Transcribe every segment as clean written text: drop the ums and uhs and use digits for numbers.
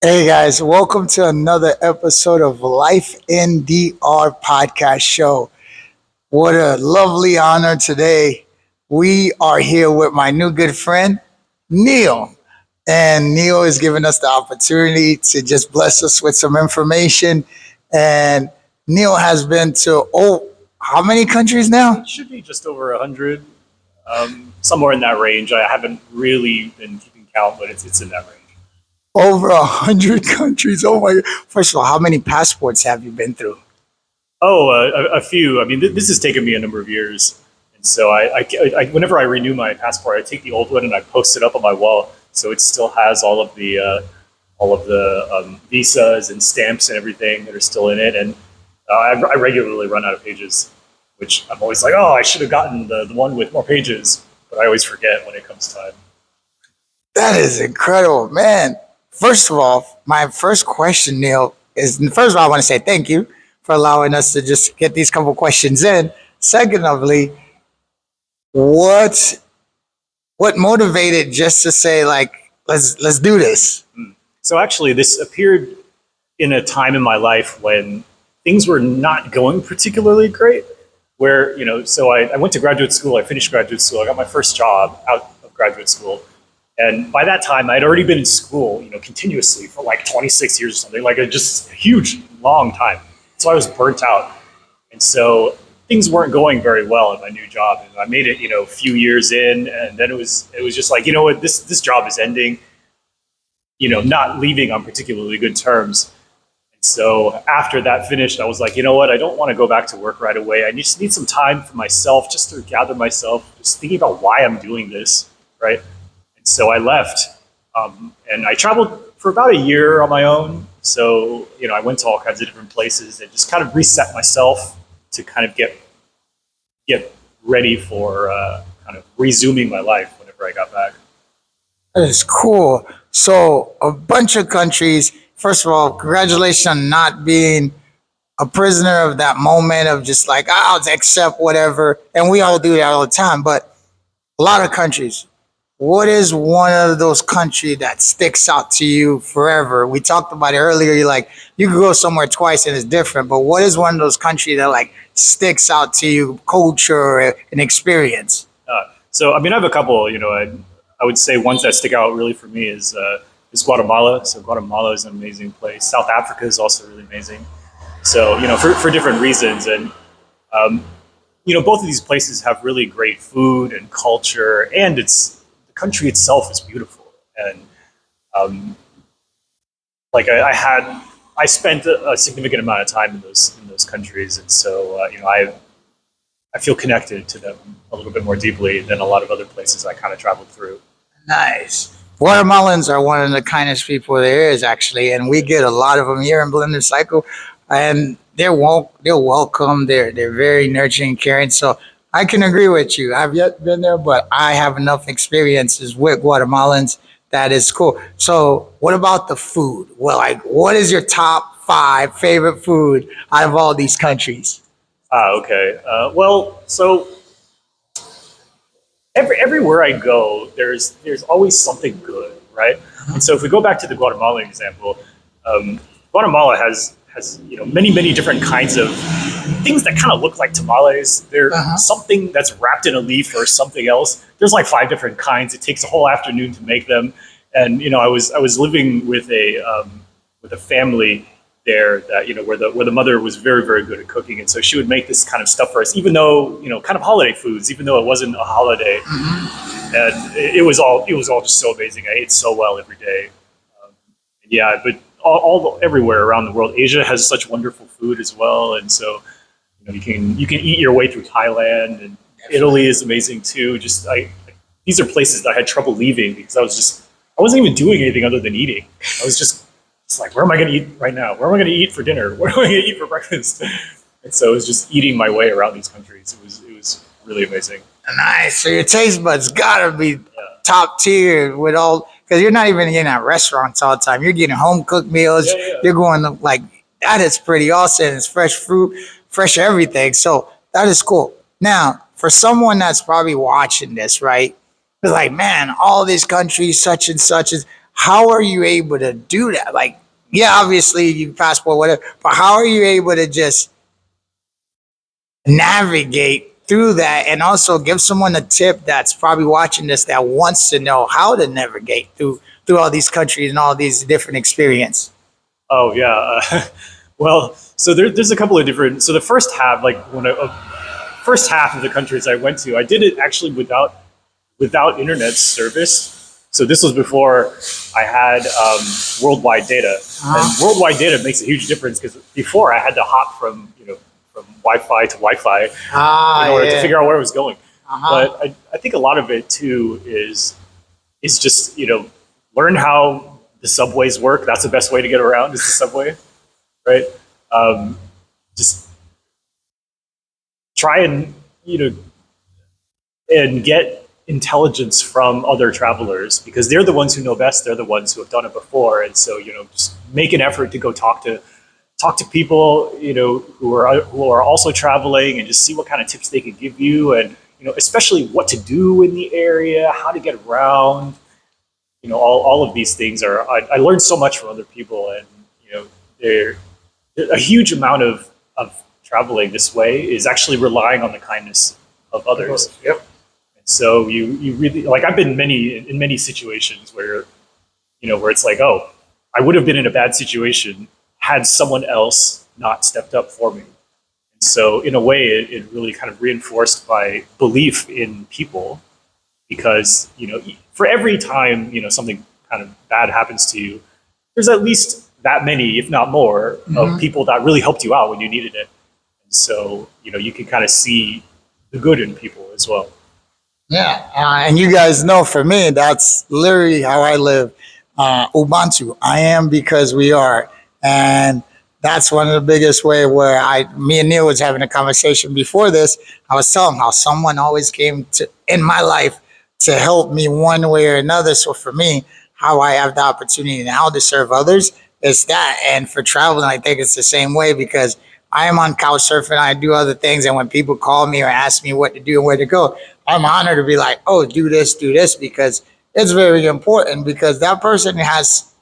Hey guys, welcome to another episode of Life in DR podcast show. What a lovely honor today. We are here with my new good friend, Neil. And Neil is giving us the opportunity to just bless us with some information. And Neil has been to, how many countries now? It should be just over 100, somewhere in that range. I haven't really been keeping count, but it's in that range. Over 100 countries. Oh my God. First of all, how many passports have you been through? Oh, a few. I mean, this has taken me a number of years, and so whenever I renew my passport, I take the old one and I post it up on my wall, so it still has all of the visas and stamps and everything that are still in it. And I regularly run out of pages, which I'm always like, oh, I should have gotten the one with more pages, but I always forget when it comes time. That is incredible, man. First of all, my first question, Neil, is first of all, I want to say thank you for allowing us to just get these couple questions in. Secondly, what what motivated just to say like let's do this? So actually, this appeared in a time in my life when things were not going particularly great. Where so I went to graduate school. I finished graduate school. I got my first job out of graduate school, and by that time, I'd already been in school, continuously for like 26 years or something, like just a huge, long time. So I was burnt out, and so things weren't going very well in my new job. And I made it, a few years in, and then it was just like, what, this job is ending. Not leaving on particularly good terms. So after that finished, I was like, you know what? I don't want to go back to work right away. I just need some time for myself, just to gather myself, just thinking about why I'm doing this, right? And so I left, and I traveled for about a year on my own. So I went to all kinds of different places and just kind of reset myself to kind of get ready for kind of resuming my life whenever I got back. That is cool. So a bunch of countries. First of all, congratulations on not being a prisoner of that moment of just like I'll accept whatever, and we all do that all the time. But a lot of countries. What is one of those countries that sticks out to you forever? We talked about it earlier. You like you could go somewhere twice and it's different, but what is one of those countries that like sticks out to you, culture or an experience? So I mean, I have a couple. I would say ones that stick out really for me is Guatemala. So Guatemala is an amazing place. South Africa is also really amazing. So for different reasons, and um, both of these places have really great food and culture, and the country itself is beautiful. And um, like I spent a significant amount of time in those countries, and so I feel connected to them a little bit more deeply than a lot of other places I kind of traveled through. Nice. Guatemalans are one of the kindest people there is actually, and we get a lot of them here in Blender Cycle, and they're welcome. They're very nurturing, caring. So I can agree with you. I've yet been there, but I have enough experiences with Guatemalans that is cool. So what about the food? Well, like what is your top five favorite food out of all these countries? Okay. Well, so everywhere I go, there's always something good, right? And so if we go back to the Guatemalan example, Guatemala has many different kinds of things that kind of look like tamales. They're Uh huh. something that's wrapped in a leaf or something else. There's like five different kinds. It takes a whole afternoon to make them. And I was living with a family there that where the mother was very very good at cooking, and so she would make this kind of stuff for us, even though kind of holiday foods, even though it wasn't a holiday. And it was all just so amazing. I ate so well every day. Um, yeah, but everywhere around the world, Asia has such wonderful food as well, and so you can eat your way through Thailand, and Italy is amazing too. Just these are places that I had trouble leaving because I wasn't even doing anything other than eating. I was just it's like, where am I going to eat right now? Where am I going to eat for dinner? Where am I going to eat for breakfast? And so it was just eating my way around these countries. It was really amazing. Nice. So your taste buds gotta be Yeah, top tier with all because you're not even getting at restaurants all the time. You're getting home cooked meals. yeah, yeah. You're going to like that is pretty awesome. It's fresh fruit, fresh everything. So that is cool. Now, for someone that's probably watching this, right? They're like, man, all these countries, such and such is. how are you able to do that? Like, yeah, obviously you passport, whatever, but how are you able to just navigate through that and also give someone a tip that's probably watching this that wants to know how to navigate through all these countries and all these different experiences? Oh yeah. Well, so there's a couple of different. So the first half, like first half of the countries I went to, I did it actually without internet service. So this was before I had worldwide data, and worldwide data makes a huge difference because before I had to hop from from Wi-Fi to Wi-Fi in order to figure out where I was going. But I think a lot of it too is just learn how the subways work. That's the best way to get around is the subway, right? Just try and and get intelligence from other travelers because they're the ones who know best. They're the ones who have done it before, and so just make an effort to go talk to people who are also traveling and just see what kind of tips they can give you, and especially what to do in the area, how to get around. All of these things are. I learned so much from other people, and they're a huge amount of traveling this way is actually relying on the kindness of others. Yep. So you really like I've been in many situations where where it's like, oh, I would have been in a bad situation had someone else not stepped up for me. And so in a way it really kind of reinforced my belief in people because for every time something kind of bad happens to you, there's at least that many, if not more, of people that really helped you out when you needed it. And so you can kind of see the good in people as well. Yeah, and you guys know for me, that's literally how I live. Ubuntu. I am because we are, and that's one of the biggest way where me and Neil was having a conversation before this. I was telling him how someone always came to in my life to help me one way or another. So for me, how I have the opportunity now to serve others is that, and for traveling, I think it's the same way because I am on couch surfing. I do other things, and when people call me or ask me what to do and where to go, I'm honored to be like, oh, do this, because it's very important because that person has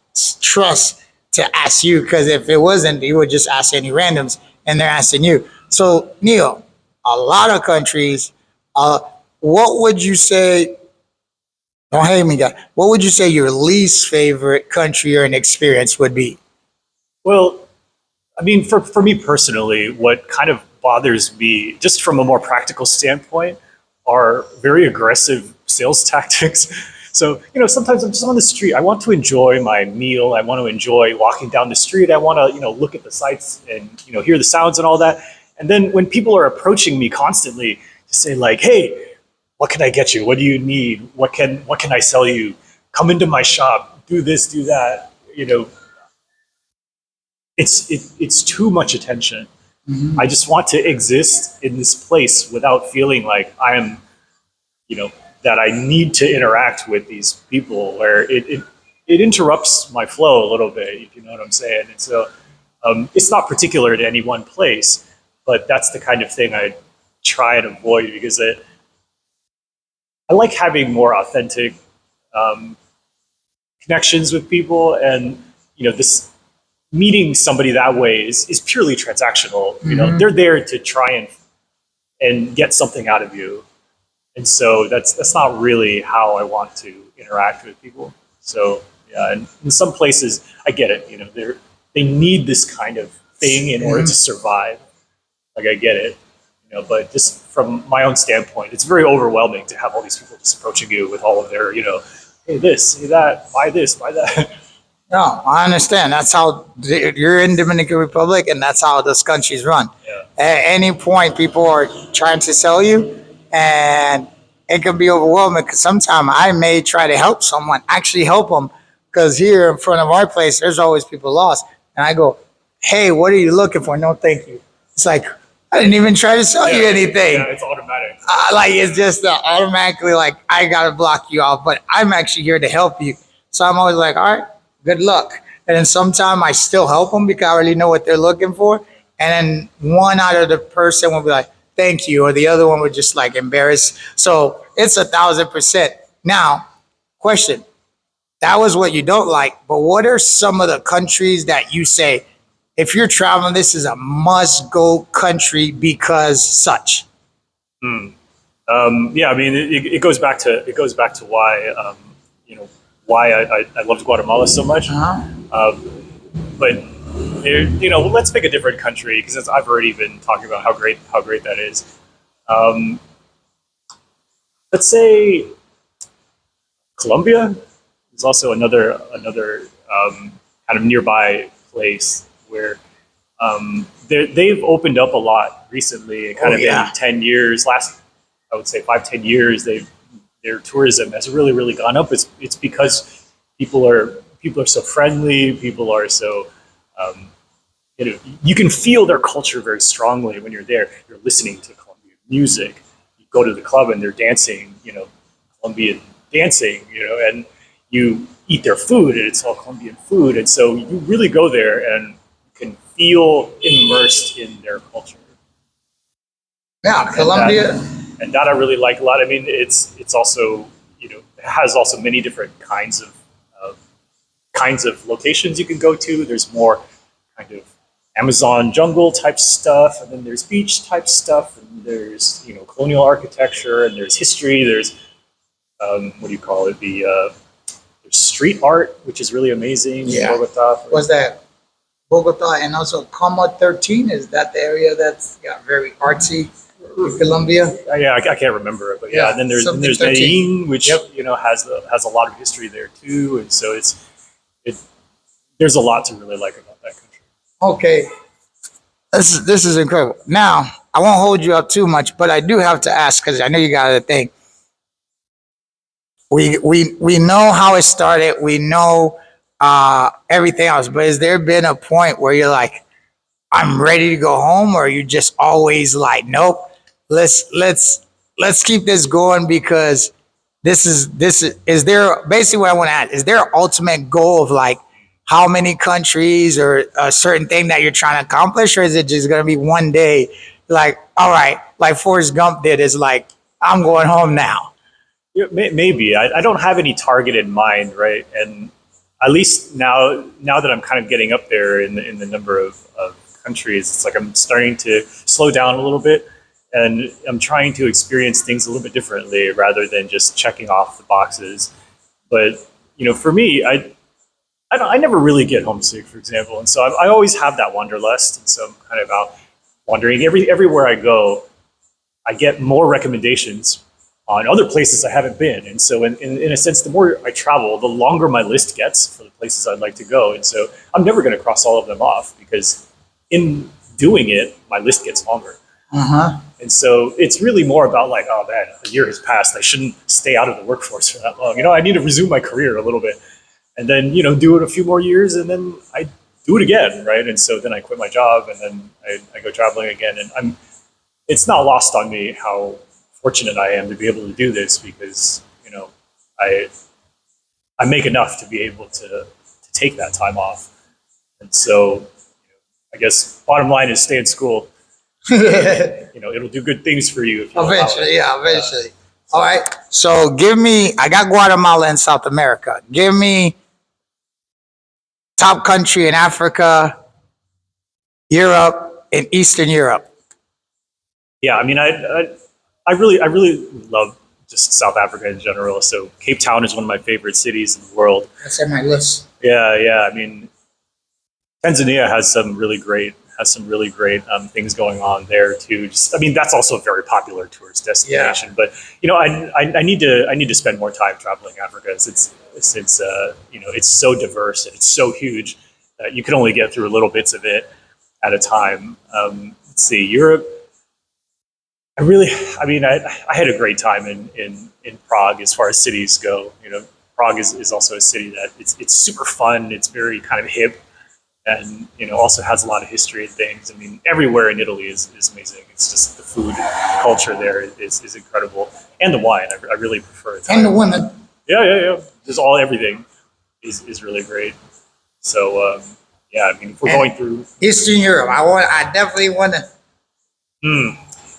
trust to ask you. Because if it wasn't, you would just ask any randoms, and they're asking you. So, Neil, a lot of countries, what would you say? Don't hate me, guy. What would you say your least favorite country or an experience would be? Well, I mean, for me personally, what kind of bothers me, just from a more practical standpoint, are very aggressive sales tactics. So, sometimes I'm just on the street. I want to enjoy my meal. I want to enjoy walking down the street. I want to, look at the sights and, hear the sounds and all that. And then when people are approaching me constantly to say like, hey, what can I get you? What do you need? What can I sell you? Come into my shop. Do this, do that. It's too much attention. I just want to exist in this place without feeling like I am, that I need to interact with these people where it interrupts my flow a little bit, if you know what I'm saying. And so it's not particular to any one place, but that's the kind of thing I try and avoid because I like having more authentic connections with people, and this meeting somebody that way is purely transactional. They're there to try and get something out of you, and so that's not really how I want to interact with people. So yeah, and in some places I get it. They need this kind of thing in order to survive. Like I get it. But just from my own standpoint, it's very overwhelming to have all these people just approaching you with all of their, hey this, hey that, buy this, buy that. No, I understand. That's how you're in Dominican Republic, and that's how those countries run. Yeah. At any point, people are trying to sell you, and it can be overwhelming. Because sometimes I may try to help someone, actually help them, because here in front of our place, there's always people lost, and I go, "Hey, what are you looking for?" No, thank you. It's like I didn't even try to sell you anything. Yeah, it's automatic. It's just automatically like I gotta block you off, but I'm actually here to help you. So I'm always like, all right, good luck. And then sometimes I still help them because I already know what they're looking for. And then one out of the person will be like, thank you, or the other one would just like embarrass. So it's 1,000%. Now, question: that was what you don't like. But what are some of the countries that you say, if you're traveling, this is a must go country because such? Yeah, I mean, it goes back to why why I loved Guatemala so much. But let's pick a different country because I've already been talking about how great that is. Um, let's say Colombia is also another kind of nearby place where they've opened up a lot recently. Kind of in 10 years, last I would say 5-10 years, their tourism has really gone up. It's because people are so friendly. People are so you can feel their culture very strongly when you're there. You're listening to Colombian music. You go to the club and they're dancing, Colombian dancing, and you eat their food and it's all Colombian food. And so you really go there and you can feel immersed in their culture. Yeah, Colombia. And that I really like a lot. I mean, it's also, it has also many different kinds of locations you can go to. There's more kind of Amazon jungle type stuff, and then there's beach type stuff, and there's colonial architecture, and there's history. There's what do you call it? There's street art, which is really amazing. Yeah. In Bogota. Was that Bogota and also Como 13? Is that the area that's got very artsy in Colombia? Yeah, I can't remember it, but yeah. And then there's Medellin, which has a lot of history there too, and so there's a lot to really like about that country. Okay, this is incredible. Now I won't hold you up too much, but I do have to ask because I know you got a thing. We know how it started. We know everything else, but has there been a point where you're like, I'm ready to go home, or are you just always like, nope, let's keep this going because this is there basically what I want to ask, is there an ultimate goal of like how many countries or a certain thing that you're trying to accomplish, or is it just going to be one day like, all right, like Forrest Gump did, is like, I'm going home now? Yeah, maybe. I don't have any target in mind, right? And at least now that I'm kind of getting up there in the number of countries, it's like I'm starting to slow down a little bit, and I'm trying to experience things a little bit differently rather than just checking off the boxes. But for me, I never really get homesick, for example, and so I always have that wanderlust, and so I'm kind of out wandering. Everywhere I go, I get more recommendations on other places I haven't been, and so in a sense, the more I travel, the longer my list gets for the places I'd like to go, and so I'm never going to cross all of them off because in doing it, my list gets longer. And so it's really more about like, oh man, a year has passed. I shouldn't stay out of the workforce for that long. I need to resume my career a little bit. And then, do it a few more years, and then I do it again, right? And so then I quit my job, and then I go traveling again. And it's not lost on me how fortunate I am to be able to do this because, I make enough to be able to take that time off. And so, I guess bottom line is stay in school. It'll do good things for you. If you Eventually, eventually. All right. So I got Guatemala in South America. Give me top country in Africa, Europe, and Eastern Europe. Yeah, I mean, I really love just South Africa in general. So Cape Town is one of my favorite cities in the world. That's on my list. Yeah. I mean, Tanzania has some really great things going on there too. That's also a very popular tourist destination. Yeah. But I need to spend more time traveling Africa since it's so diverse and it's so huge that you can only get through little bits of it at a time. Let's see, Europe. I had a great time in Prague as far as cities go. Prague is also a city that it's super fun. It's very kind of hip. And also has a lot of history and things. I mean, everywhere in Italy is amazing. It's just the food culture there is incredible, and the wine. I really prefer it. And the women. Yeah. Just everything is really great. So if we're going through Eastern Europe, I definitely want to.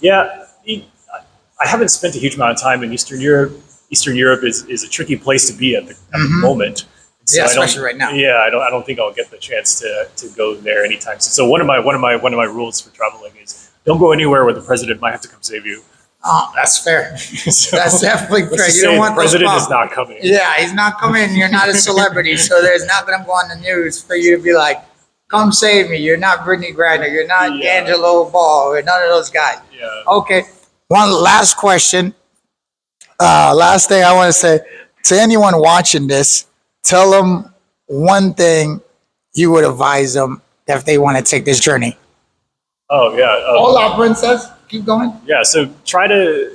Yeah, I haven't spent a huge amount of time in Eastern Europe. Eastern Europe is a tricky place to be at the moment. So Yeah, I don't- especially right now. Yeah, I don't think I'll get the chance to go there anytime soon. So one of my rules for traveling is don't go anywhere where the president might have to come save you. Oh, that's fair. So, That's definitely let's fair. just You say don't the want those president is problems. not coming. Yeah, he's not coming. You're not a celebrity, so there's not going to go on the news for you to be like, "Come save me." You're not Brittany Griner. You're not Yeah. D'Angelo Ball. Or none of those guys. Yeah. Okay. One last question. Last thing I want to say to anyone watching this, tell them one thing you would advise them if they want to take this journey. Oh yeah. Hola, princess. Keep going. Yeah. So try to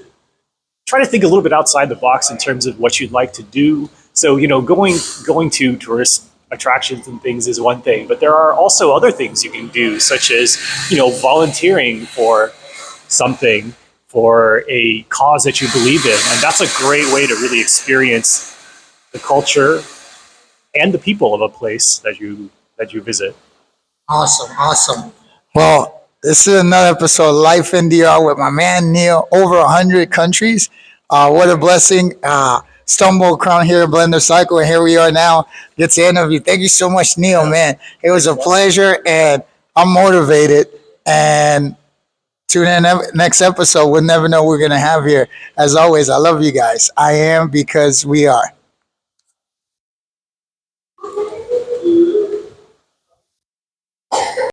think a little bit outside the box in terms of what you'd like to do. So going to tourist attractions and things is one thing, but there are also other things you can do, such as volunteering for something, for a cause that you believe in, and that's a great way to really experience the culture and the people of a place that you visit. Awesome. Well, this is another episode of Life in DR with my man Neil. Over 100 countries. What a blessing. Stumble around here, Blender Cycle, and here we are now. Get to interview. Thank you so much, Neil, man. It was a pleasure, and I'm motivated. And tune in next episode. We'll never know what we're going to have here. As always, I love you guys. I am because we are.